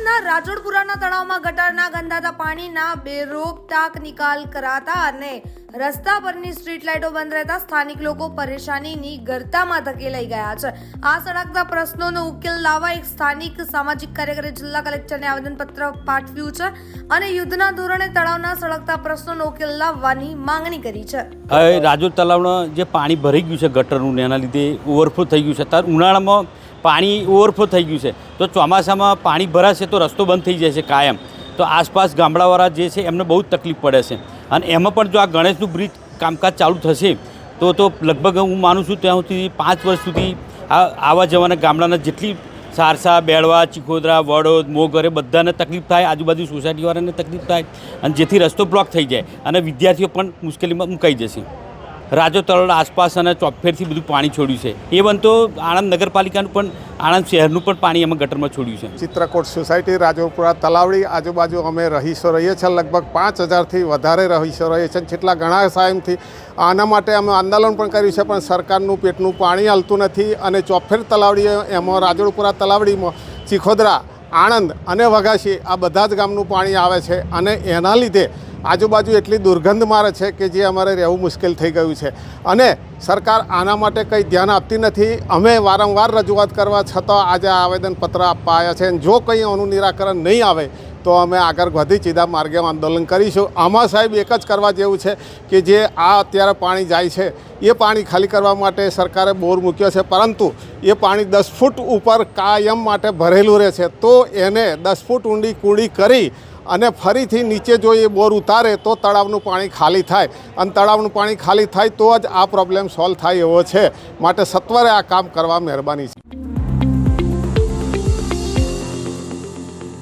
આણંદના રાજોડપુરાના તળાવમાં ગટરના ગંદાતા પાણીના બેરોકટાક નિકાલ કરાતા અને રસ્તા પરની સ્ટ્રીટ લાઇટો બંધ રહેતા સ્થાનિક લોકો પરેશાનીની ગર્તામાં ધકેલાઈ ગયા છે। આ સળગતા પ્રશ્નોનો ઉકેલ લાવવા એક સ્થાનિક સામાજિક કાર્યકરે જિલ્લા કલેક્ટરને આવેદનપત્ર પાઠવ્યું છે અને યુદ્ધના ધોરણે તળાવના સળગતા પ્રશ્નોનો ઉકેલ લાવવાની માંગણી કરી છે। રાજોડ તળાવમાં જે પાણી ભરાઈ ગયું છે ગટરનું એના લીધે ઓવરફ્લો થઈ ગયું છે। ત્યારે ઉનાળામાં પાણી ઓવરફ્લો થઈ ગયું છે તો ચોમાસામાં પાણી ભરાશે તો રસ્તો બંધ થઈ જશે કાયમ, તો આસપાસ ગામડાવાળા જે છે એમને બહુ જ તકલીફ પડે છે। અને એમાં પણ જો આ ગણેશનું બ્રિજ કામકાજ ચાલુ થશે તો લગભગ હું માનું છું ત્યાં સુધી 5 વર્ષ સુધી આવા જવાના ગામડાના જેટલી સારસા, બેળવા, ચીખોદરા, વડોદ, મોગરે બધાને તકલીફ થાય, આજુબાજુ સોસાયટીવાળાને તકલીફ થાય અને જેથી રસ્તો બ્લોક થઈ જાય અને વિદ્યાર્થીઓ પણ મુશ્કેલીમાં મુકાઈ જશે। રાજોડ તળાવ આસપાસ અને ચોકફેરથી બધું પાણી છોડ્યું છે, એ બનતો આણંદ નગરપાલિકાનું પણ આણંદ શહેરનું પણ પાણી એમાં ગટરમાં છોડ્યું છે। ચિત્રકોટ સોસાયટી, રાજોડપુરા તલાવડી આજુબાજુ અમે રહીશો રહીએ છીએ, લગભગ 5000થી વધારે રહીશો રહીએ છીએ। છેલ્લા ઘણા ટાઈમથી આના માટે અમે આંદોલન પણ કર્યું છે, પણ સરકારનું પેટનું પાણી હાલતું નથી અને ચોકફેર તલાવડી એમાં રાજોડપુરા તલાવડીમાં ચીખોદરા, આણંદ અને વઘાસી આ બધા જ ગામનું પાણી આવે છે અને એના લીધે આજુબાજુ એટલી દુર્ગંધ મારે છે કે જે અમારે રહેવું મુશ્કેલ થઈ ગયું છે અને સરકાર આના માટે કંઈ ધ્યાન આપતી નથી। અમે વારંવાર રજૂઆત કરવા છતાં આજે આવેદનપત્ર આપવા આવ્યા છે। જો કંઈ આનું નિરાકરણ નહીં આવે તો અમે આગળ વધી સીધા માર્ગે આંદોલન કરીશું। આમાં સાહેબ એક જ કરવા જેવું છે કે જે આ અત્યારે પાણી જાય છે એ પાણી ખાલી કરવા માટે સરકારે બોર મૂક્યો છે, પરંતુ એ પાણી 10 ફૂટ ઉપર કાયમ માટે ભરેલું રહે છે, તો એને 10 ફૂટ ઊંડી કુંડી કરી અને ફરીથી નીચે જો એ બોર ઉતારે તો તળાવનું પાણી ખાલી થાય અને તળાવનું પાણી ખાલી થાય તો જ આ પ્રોબ્લેમ સોલ્વ થાય એવો છે। માટે સત્વરે આ કામ કરવા મહેરબાની છે।